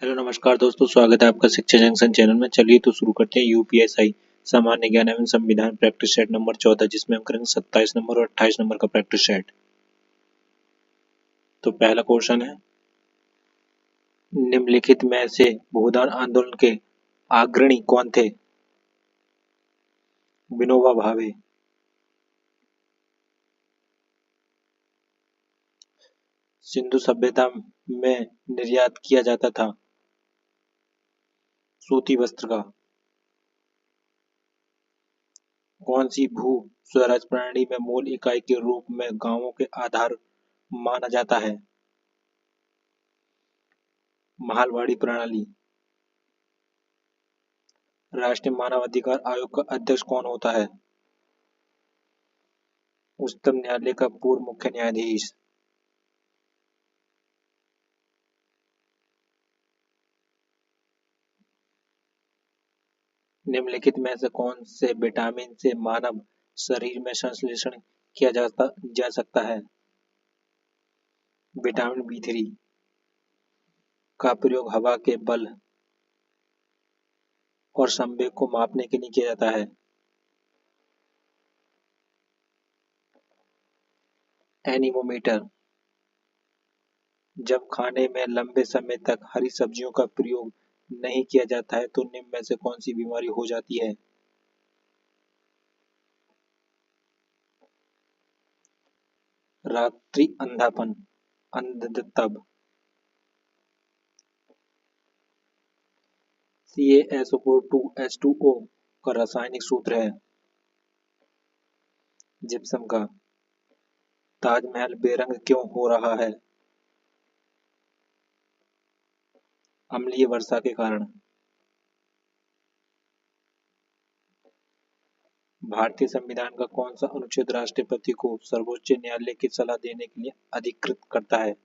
Hello नमस्कार दोस्तों, स्वागत है आपका शिक्षा जंक्शन चैनल में। चलिए तो शुरू करते हैं। यूपीएसआई सामान्य ज्ञान एवं संविधान प्रैक्टिस सेट नंबर 14, जिसमें हम करेंगे 27 नंबर और 28 नंबर का प्रैक्टिस सेट। तो पहला क्वेश्चन है, निम्नलिखित में से भूदान आंदोलन के अग्रणी कौन थे? विनोबा भावे। सिंधु सभ्यता में निर्यात किया जाता था सूती वस्त्र का। कौन सी भू स्वराज प्रणाली में मूल इकाई के रूप में गांवों के आधार माना जाता है? महालवाड़ी प्रणाली। राष्ट्रीय मानवाधिकार आयोग का अध्यक्ष कौन होता है? उच्चतम न्यायालय का पूर्व मुख्य न्यायाधीश। निम्नलिखित में से कौन से विटामिन से मानव शरीर में संश्लेषण किया जा सकता है? विटामिन बी3 का प्रयोग हवा के बल और संवेग को मापने के लिए किया जाता है। एनीमोमीटर। जब खाने में लंबे समय तक हरी सब्जियों का प्रयोग नहीं किया जाता है तो निम्न में से कौन सी बीमारी हो जाती है? रात्रि अंधापन, अंधत्व। CaSO4 2H2O का रासायनिक सूत्र है जिप्सम का। ताजमहल बेरंग क्यों हो रहा है? अम्लीय वर्षा के कारण। भारतीय संविधान का कौन सा अनुच्छेद राष्ट्रपति को सर्वोच्च न्यायालय की सलाह देने के लिए अधिकृत करता है?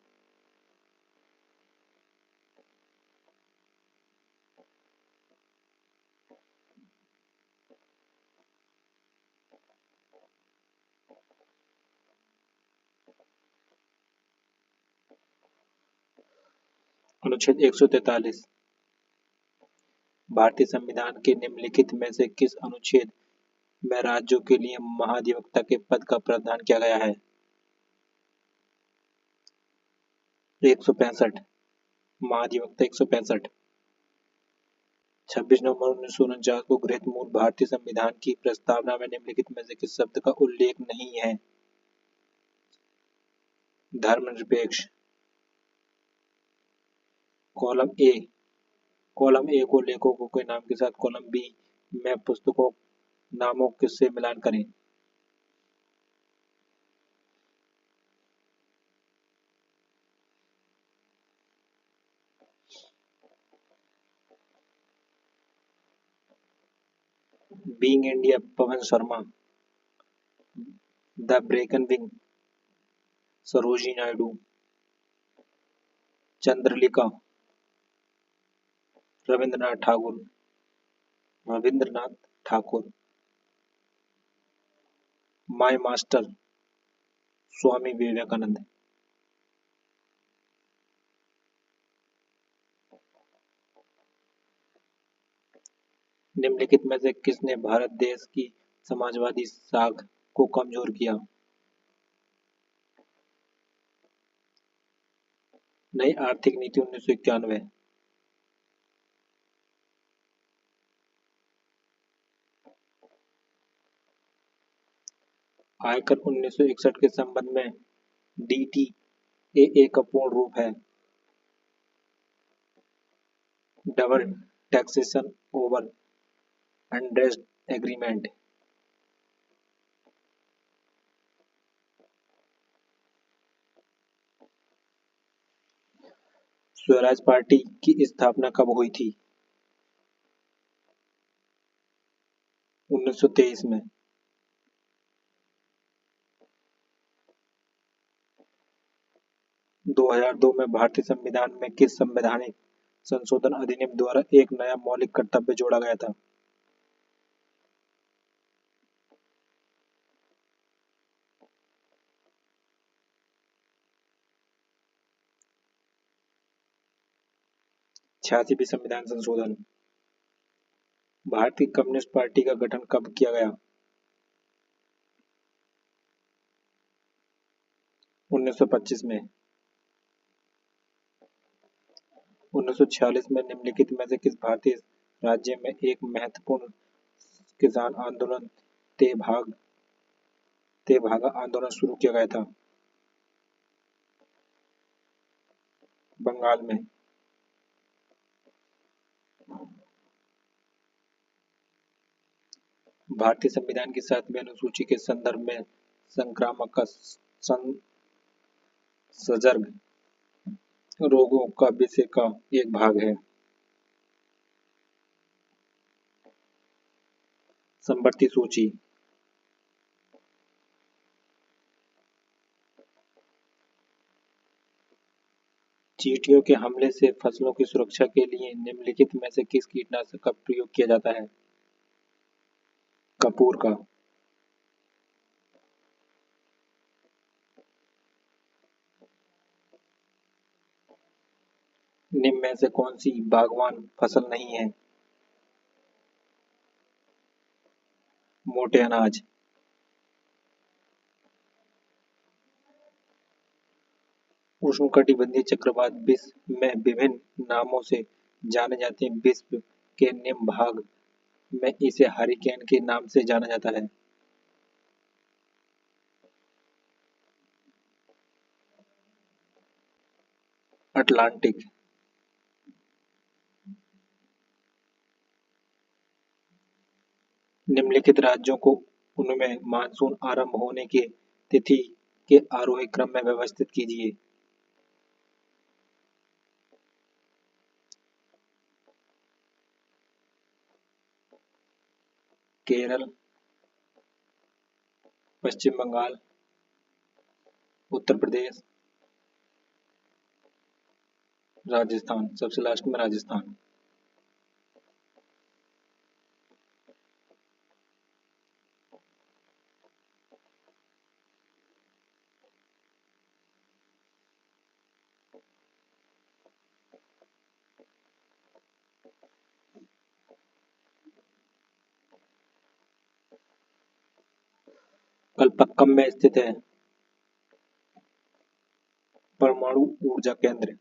अनुच्छेद 143। भारतीय संविधान के निम्नलिखित में से किस अनुच्छेद में राज्यों के लिए महाधिवक्ता के पद का प्रावधान किया गया है? 165। महाधिवक्ता 165। 26 नवंबर 1949 को गृहीत मूल भारतीय संविधान की प्रस्तावना में निम्नलिखित में से किस शब्द का उल्लेख नहीं है? धर्मनिरपेक्ष। कॉलम ए को लेखकों के नाम के साथ कॉलम बी में पुस्तकों नामों से मिलान करें। Being India Pawan Sharma. The broken wing Sarojini Naidu. चंद्रलिखा रविंद्रनाथ ठाकुर। My master Swami Vivekananda. निम्नलिखित में से किसने भारत देश की समाजवादी साख को कमजोर किया? नई आर्थिक नीति 1991। आयकर 1961 के संबंध में DTAA का पूर्ण रूप है डबल टैक्सेशन ओवर अनडेस्ड एग्रीमेंट। स्वराज पार्टी की स्थापना कब हुई थी? 1923 में। 2002 में भारतीय संविधान में किस संवैधानिक संशोधन अधिनियम द्वारा एक नया मौलिक कर्तव्य जोड़ा गया था? 86वीं संविधान संशोधन। भारतीय कम्युनिस्ट पार्टी का गठन कब किया गया? 1925 में। 1946 में निम्नलिखित में से किस भारतीय राज्य में एक महत्वपूर्ण किसान आंदोलन तेभागा आंदोलन शुरू किया गया था? बंगाल में। भारतीय संविधान की 7वीं अनुसूची के संदर्भ में संक्रामक संसर्ग रोगों का विषय का एक भाग है। संपत्ति सूची। चींटियों के हमले से फसलों की सुरक्षा के लिए निम्नलिखित में से किस कीटनाशक का प्रयोग किया जाता है? कपूर का। निम्न में से कौन सी बागवान फसल नहीं है? मोटे अनाज। उष्णकटिबंधीय चक्रवात विश्व में विभिन्न नामों से जाने जाते हैं। विश्व के निम्न भाग में इसे हरिकेन के नाम से जाना जाता है। अटलांटिक। निम्नलिखित राज्यों को उनमें मानसून आरंभ होने की तिथि के आरोही क्रम में व्यवस्थित कीजिए। केरल, पश्चिम बंगाल, उत्तर प्रदेश, राजस्थान। सबसे लास्ट में राजस्थान। कलपक्कम में स्थित है। परमाणु ऊर्जा केंद्र।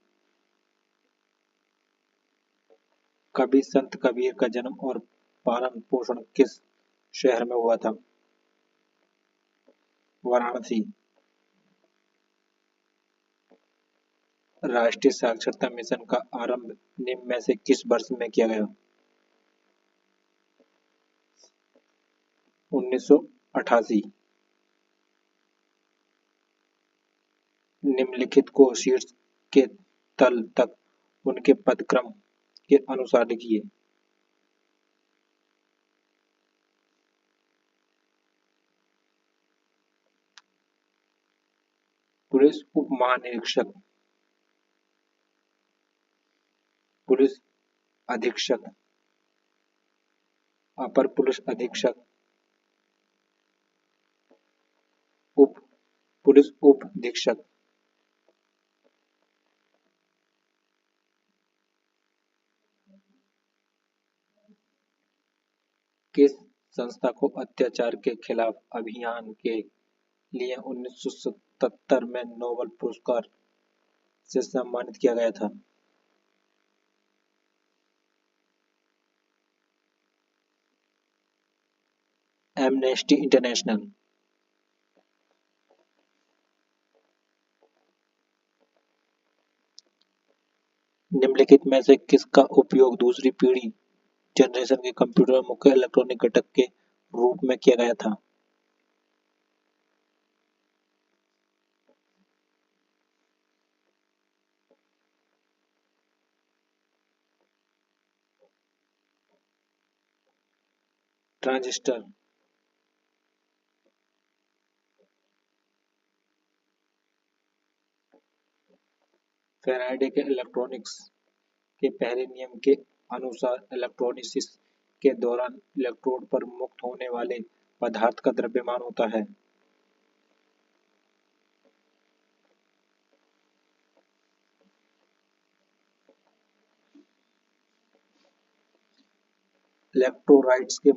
कवि संत कबीर का जन्म और पालन पोषण किस शहर में हुआ था? वाराणसी। राष्ट्रीय साक्षरता मिशन का आरंभ निम्न में से किस वर्ष में किया गया? 1988। निम्नलिखित को शीर्ष के तल तक उनके पदक्रम के अनुसार लिखिए। पुलिस उप महानिरीक्षक, पुलिस अधीक्षक, अपर पुलिस अधीक्षक, पुलिस उप अधीक्षक। किस संस्था को अत्याचार के खिलाफ अभियान के लिए 1977 में नोबेल पुरस्कार से सम्मानित किया गया था? Amnesty international. निम्नलिखित में से किसका उपयोग दूसरी पीढ़ी जनरेशन के कंप्यूटर और मुख्य इलेक्ट्रॉनिक घटक के रूप में किया गया था? ट्रांजिस्टर। फैराडे के इलेक्ट्रॉनिक्स के पहले नियम के अनुसार इलेक्ट्रोलिसिस के दौरान इलेक्ट्रोड पर मुक्त होने वाले पदार्थ का द्रव्यमान होता है। इलेक्ट्रोलाइट्स के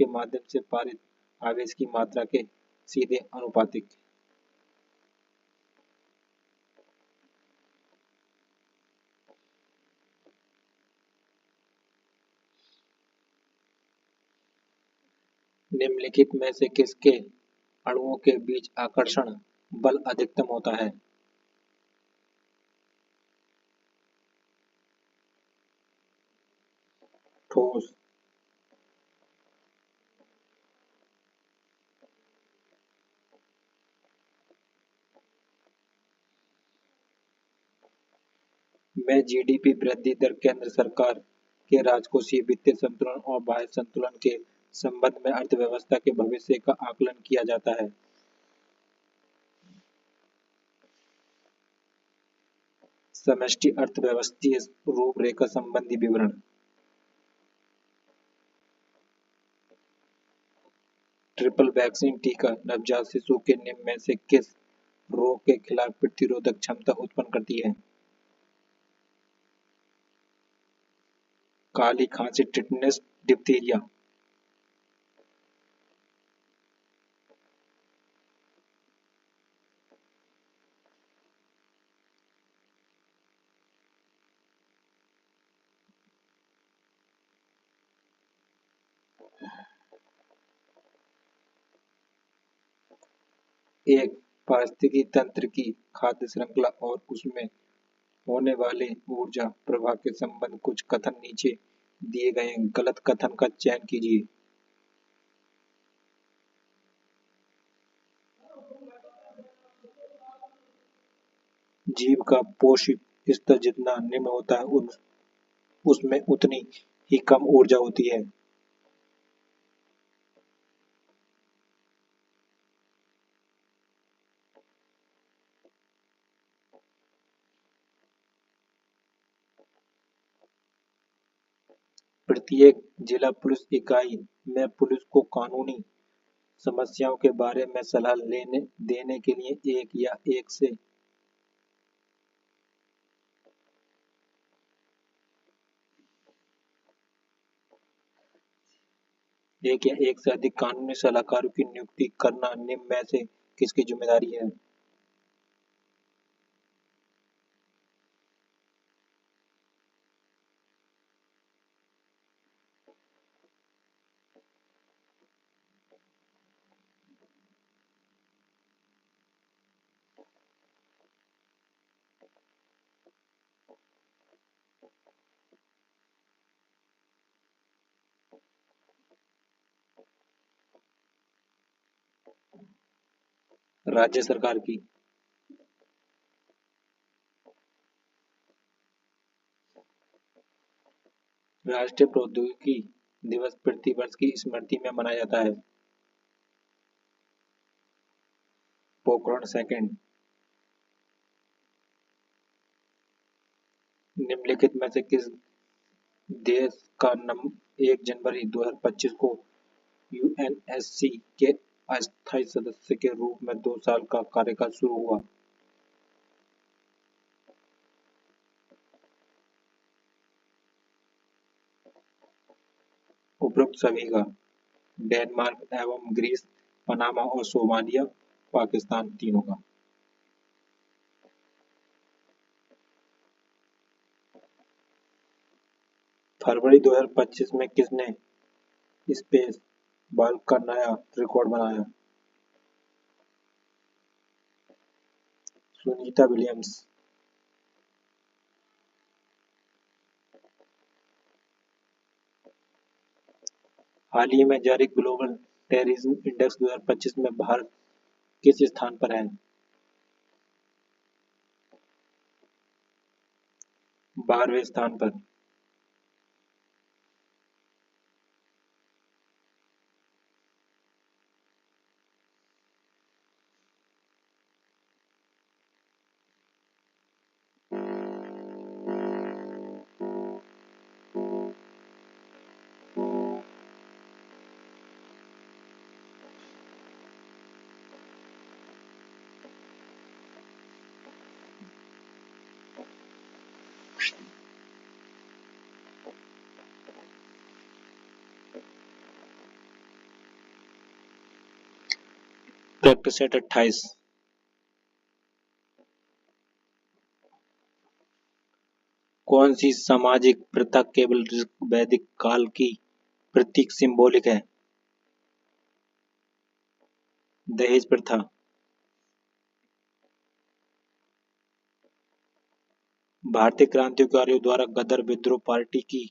माध्यम से पारित आवेश की मात्रा के सीधे अनुपातिक। निम्नलिखित में से किसके अणुओं के बीच आकर्षण बल अधिकतम होता है? ठोस, में जीडीपी वृद्धि दर केंद्र सरकार के राजकोषीय वित्तीय संतुलन और बाह्य संतुलन के संबंध में अर्थव्यवस्था के भविष्य का आकलन किया जाता है। समष्टि अर्थव्यवस्थीय रूपरेखा संबंधी विवरण। ट्रिपल वैक्सीन टीका नवजात शिशु के निम्न में से किस रोग के खिलाफ प्रतिरोधक क्षमता उत्पन्न करती है? काली खांसी, टिटनेस, डिप्थीरिया। एक, पारिस्थितिकी तंत्र की खाद्य श्रृंखला और उसमें होने वाले ऊर्जा प्रवाह के संबंध। कुछ कथन नीचे दिए गए गलत कथन का चयन कीजिए। जीव का पोषक स्तर जितना निम्न होता है उसमें उतनी ही कम ऊर्जा होती है। प्रत्येक जिला पुलिस इकाई में पुलिस को कानूनी समस्याओं के बारे में सलाह देने के लिए एक या एक से अधिक कानूनी सलाहकारों की नियुक्ति करना निम्न में से किसकी जिम्मेदारी है? राज्य सरकार की। राष्ट्रीय प्रौद्योगिकी दिवस प्रतिवर्ष की स्मृति में मनाया जाता है। पोखरण सेकंड। निम्नलिखित में से किस देश का 1 जनवरी 2025 को यूएनएससी के अस्थायी सदस्य के रूप में 2 साल का कार्यकाल शुरू हुआ? उपरोक्त सभी का। डेनमार्क एवं ग्रीस, पनामा और सोमालिया, पाकिस्तान, तीनों का। फरवरी 2025 में किसने स्पेस बाल का नया रिकॉर्ड बनाया? सुनीता विलियम्स। हाल ही में जारी ग्लोबल टेररिज्म इंडेक्स 2025 में भारत किस स्थान पर है? 12वें स्थान पर। Practice set 28। कौन सी सामाजिक प्रथा केवल वैदिक काल की प्रतीक सिंबॉलिक है? दहेज प्रथा। भारतीय क्रांतिकारियों द्वारा गदर विद्रोह पार्टी की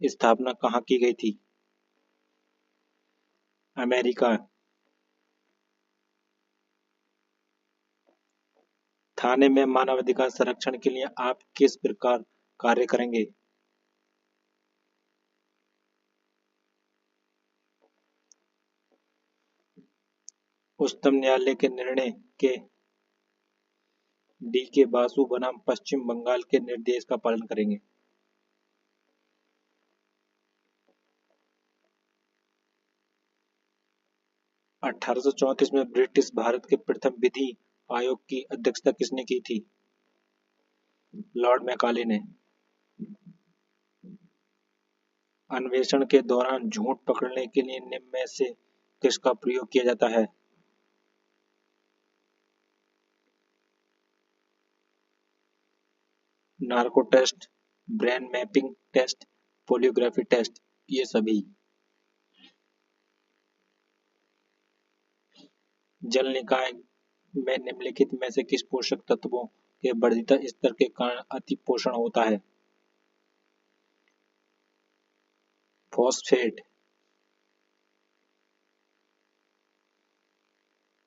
स्थापना कहाँ की गई थी? अमेरिका। थाने में मानवाधिकार संरक्षण के लिए आप किस प्रकार कार्य करेंगे? उच्चतम न्यायालय के निर्णय के डी के बासु बनाम पश्चिम बंगाल के निर्देश का पालन करेंगे। 1834 में ब्रिटिश भारत के प्रथम विधि आयोग की अध्यक्षता किसने की थी? लॉर्ड मैकाले ने। अन्वेषण के दौरान झूठ पकड़ने के लिए निम्न में से किसका प्रयोग किया जाता है? Narco test, brain mapping test, polygraphy test, ये सभी। जल निकाय में निम्नलिखित में से किस पोषक तत्वों के वर्धित स्तर के कारण अतिपोषण होता है? फॉस्फेट।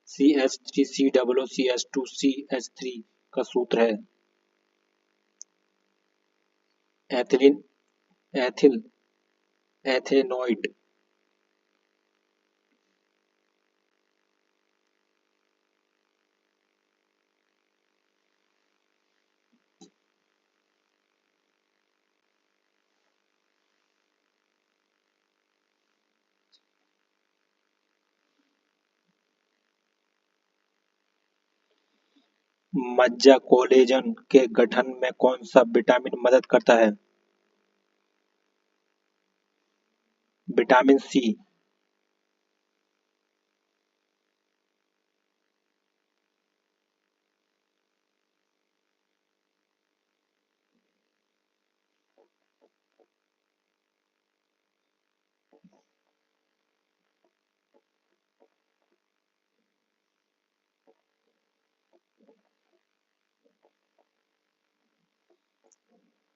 CH3COOCH2CH3 का सूत्र है एथिलीन एथिल एथेनोइड। मज्जा कोलेजन के गठन में कौन सा विटामिन मदद करता है? Vitamin C.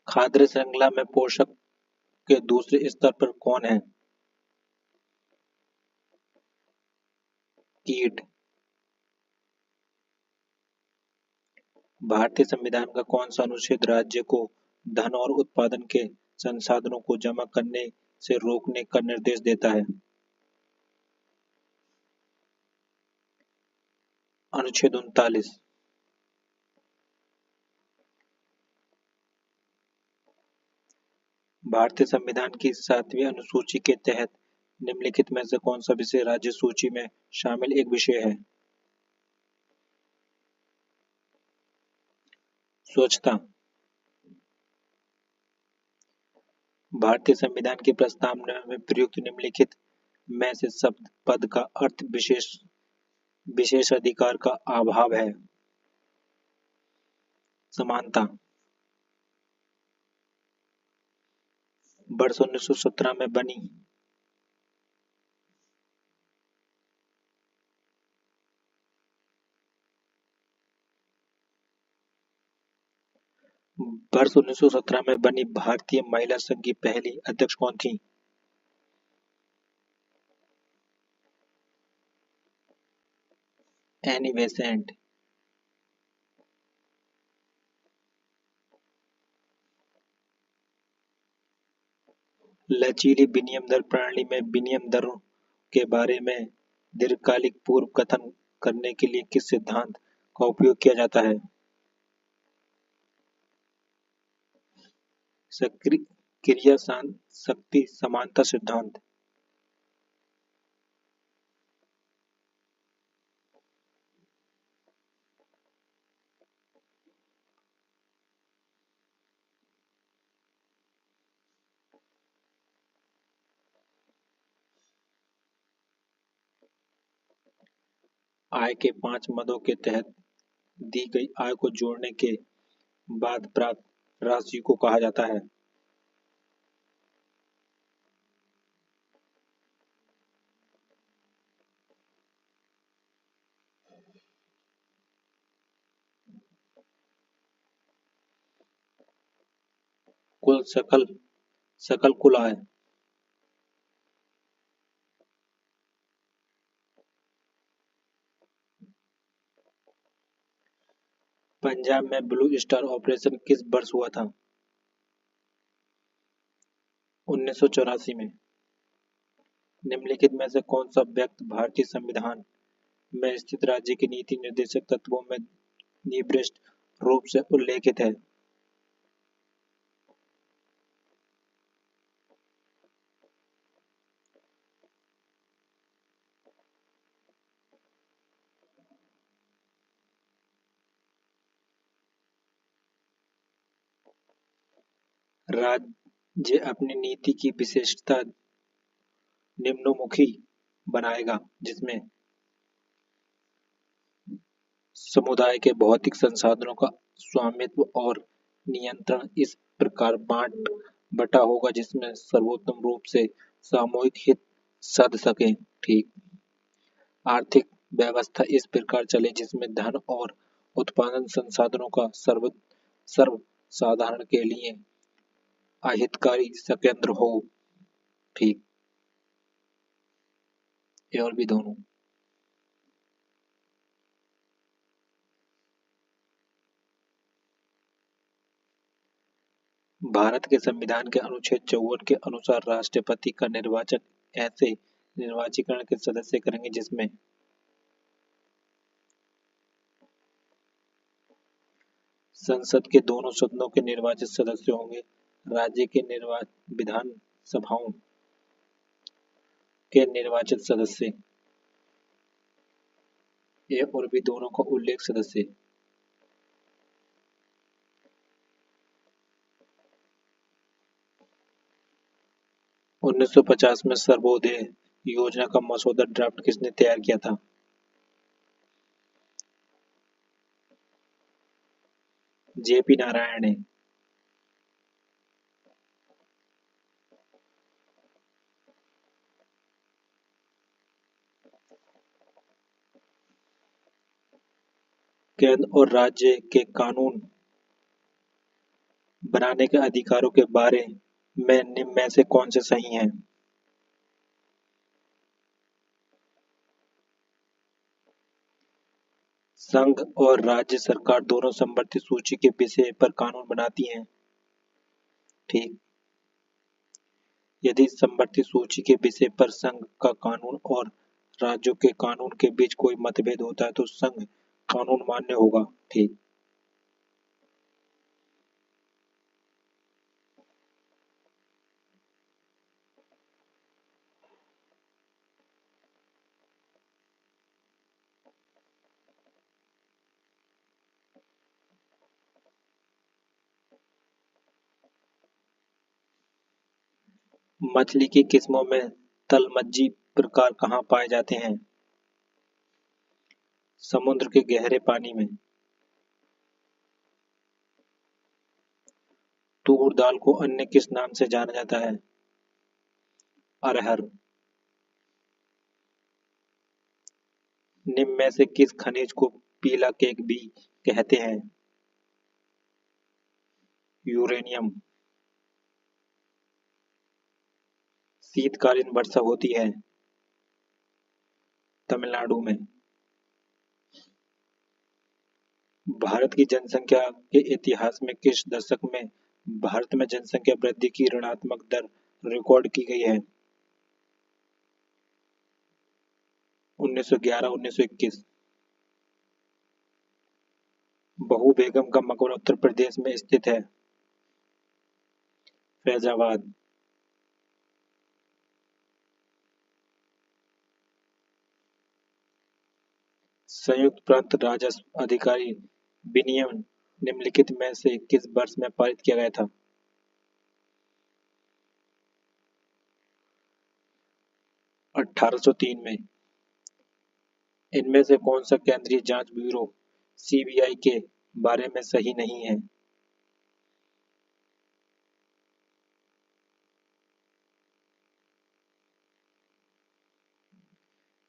खाद्य श्रृंखला में पोषक के दूसरे स्तर पर कौन है? कीट। भारतीय संविधान का कौन सा अनुच्छेद राज्य को धन और उत्पादन के संसाधनों को जमा करने से रोकने का निर्देश देता है? अनुच्छेद 39। भारतीय संविधान की 7वीं अनुसूची के तहत निम्नलिखित में से कौन सा विषय राज्य सूची में शामिल एक विषय है? स्वच्छता। भारतीय संविधान की प्रस्तावना में प्रयुक्त निम्नलिखित में से शब्द पद का अर्थ विशेषाधिकार का अभाव है? समानता। वर्ष 1917 में बनी वर्ष 1917 में बनी भारतीय महिला संघ की पहली अध्यक्ष कौन थी? Annie Besant. लचीली विनिमय दर प्रणाली में विनिमय दरों के बारे में दीर्घकालिक पूर्व कथन करने के लिए किस सिद्धांत का उपयोग किया जाता है? क्रिया शक्ति समानता सिद्धांत। आय के 5 मदों के तहत दी गई आय को जोड़ने के बाद प्राप्त राशि को कहा जाता है। कुल सकल सकल कुल आय। पंजाब में ब्लू स्टार ऑपरेशन किस वर्ष हुआ था? 1984 में। निम्नलिखित में से कौन सा व्यक्ति भारतीय संविधान में स्थित राज्य की नीति निर्देशक तत्वों में निर्दिष्ट रूप से उल्लेखित है? राज्य अपनी नीति की विशेषता निम्नोमुखी बनाएगा, जिसमें समुदाय के भौतिक संसाधनों का स्वामित्व और नियंत्रण इस प्रकार बांट बटा होगा जिसमें सर्वोत्तम रूप से सामूहिक हित सध सके। ठीक। आर्थिक व्यवस्था इस प्रकार चले जिसमें धन और उत्पादन संसाधनों का सर्व साधारण के लिए अहितकारी संकेंद्र हो। ठीक। ये और भी दोनों। भारत के संविधान के अनुच्छेद 54 के अनुसार राष्ट्रपति का निर्वाचन ऐसे निर्वाचीकरण के सदस्य करेंगे जिसमें संसद के दोनों सदनों के निर्वाचित सदस्य होंगे, राज्य के विधान सभाओं के निर्वाचित सदस्य, ए और बी दोनों का उल्लेख सदस्य। उन्नीस सौ 50 में सर्वोदय योजना का मसौदा ड्राफ्ट किसने तैयार किया था? जेपी नारायण ने। केंद्र और राज्य के कानून बनाने के अधिकारों के बारे में निम्न में से कौन से सही हैं? संघ और राज्य सरकार दोनों संबंधित सूची के विषय पर कानून बनाती हैं। ठीक। यदि संबंधित सूची के विषय पर संघ का कानून और राज्यों के कानून के बीच कोई मतभेद होता है तो संघ कानून मान्य होगा। ठीक। मछली की किस्मों में तलमज्जी प्रकार कहाँ पाए जाते हैं? समुद्र के गहरे पानी में। तूर दाल को अन्य किस नाम से जाना जाता है? अरहर। निम्न में से किस खनिज को पीला केक भी कहते हैं? यूरेनियम। शीतकालीन वर्षा होती है तमिलनाडु में। भारत की जनसंख्या के इतिहास में किस दशक में भारत में जनसंख्या वृद्धि की ऋणात्मक दर रिकॉर्ड की गई है? 1911-1921। बहू बेगम का मकबरा उत्तर प्रदेश में स्थित है। फैजाबाद। संयुक्त प्रांत राजस्व अधिकारी विनियमन निम्नलिखित में से किस वर्ष में पारित किया गया था? 1803 में। इनमें से कौन सा केंद्रीय जांच ब्यूरो सीबीआई के बारे में सही नहीं है?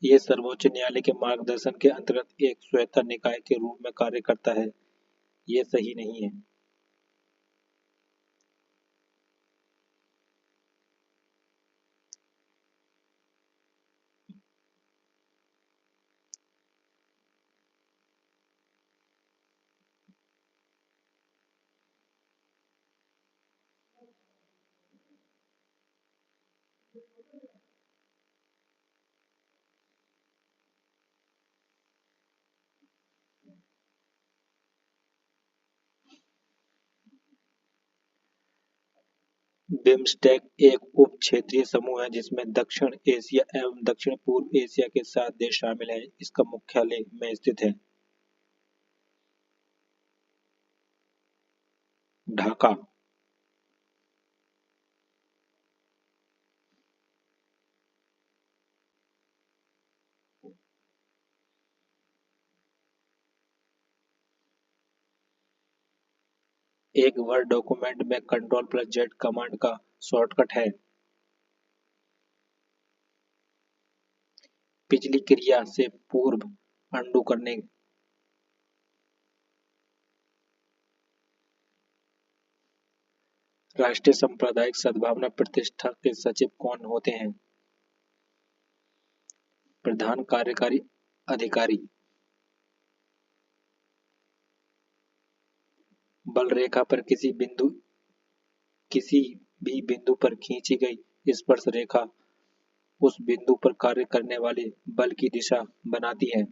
ये सर्वोच्च न्यायालय के मार्गदर्शन के अंतर्गत एक स्वायत्त निकाय के रूप में कार्य करता है। ये सही नहीं है। बिम्स्टेक एक उप क्षेत्रीय समूह है जिसमें दक्षिण एशिया एवं दक्षिण पूर्व एशिया के 7 देश शामिल हैं। इसका मुख्यालय में स्थित है ढाका। एक वर्ड डॉक्यूमेंट में Ctrl+Z कमांड का शॉर्टकट है। पिछली क्रिया से पूर्व अनडू करने। राष्ट्रीय सांप्रदायिक सद्भावना प्रतिष्ठान के सचिव कौन होते हैं? प्रधान कार्यकारी अधिकारी। बल रेखा पर किसी भी बिंदु पर खींची गई स्पर्श रेखा उस बिंदु पर कार्य करने वाले बल की दिशा बनाती है।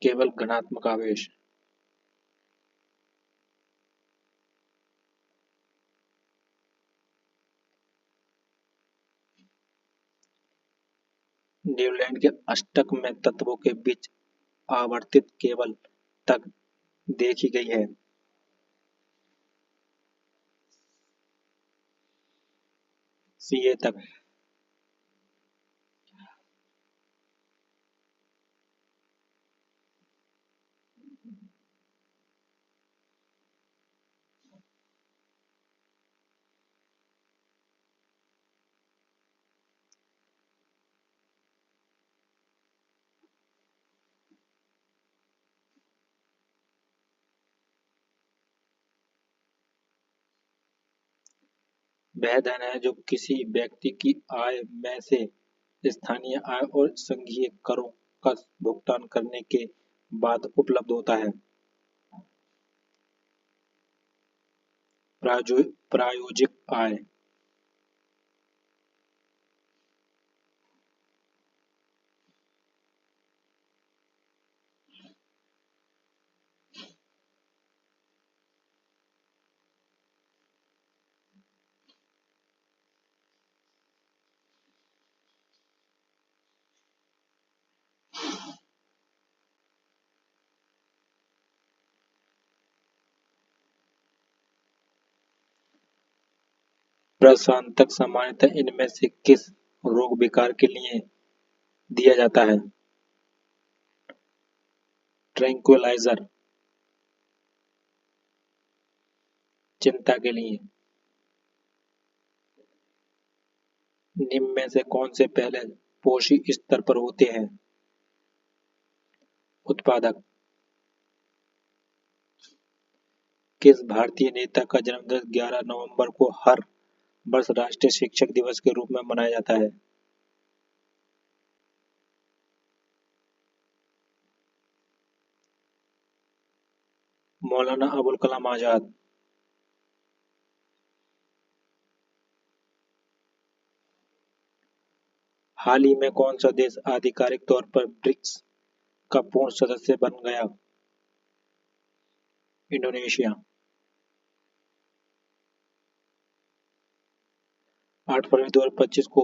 केवल घनात्मक आवेश। न्यूलैंड के अष्टक में तत्वों के बीच आवर्तित केबल तक देखी गई है। सीए तक। वह धन है जो किसी व्यक्ति की आय में से स्थानीय आय और संघीय करों का भुगतान करने के बाद उपलब्ध होता है। प्रायोजिक आय। प्रशांतक सामान्यतः इनमें से किस रोग विकार के लिए दिया जाता है? ट्रैंक्विलाइजर। चिंता के लिए। निम्न में से कौन से पहले पोषी स्तर पर होते हैं? उत्पादक। किस भारतीय नेता का जन्मदिन 11 नवंबर को हर वर्ष राष्ट्रीय शिक्षक दिवस के रूप में मनाया जाता है? मौलाना अबुल कलाम आजाद। हाल ही में कौन सा देश आधिकारिक तौर पर ब्रिक्स का पूर्ण सदस्य बन गया? इंडोनेशिया। 8 फरवरी 2025 को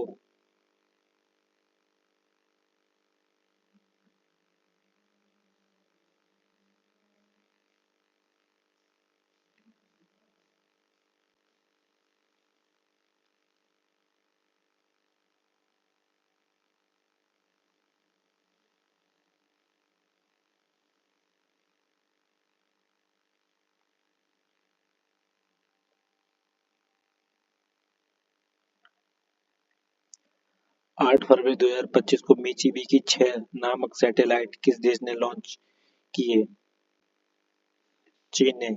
8 फरवरी 2025 को मिचीबी की 6 नामक सैटेलाइट किस देश ने लॉन्च किए? चीन ने।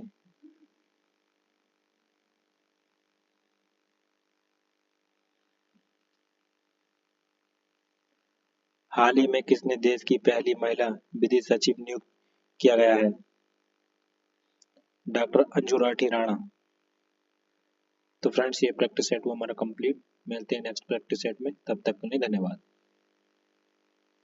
हाल ही में किसने देश की पहली महिला विधि सचिव नियुक्त किया गया है? डॉक्टर अंजू राठी राणा। तो फ्रेंड्स, ये प्रैक्टिस सेट हुआ हमारा कंप्लीट। मिलते हैं नेक्स्ट प्रैक्टिस सेट में, तब तक के लिए धन्यवाद।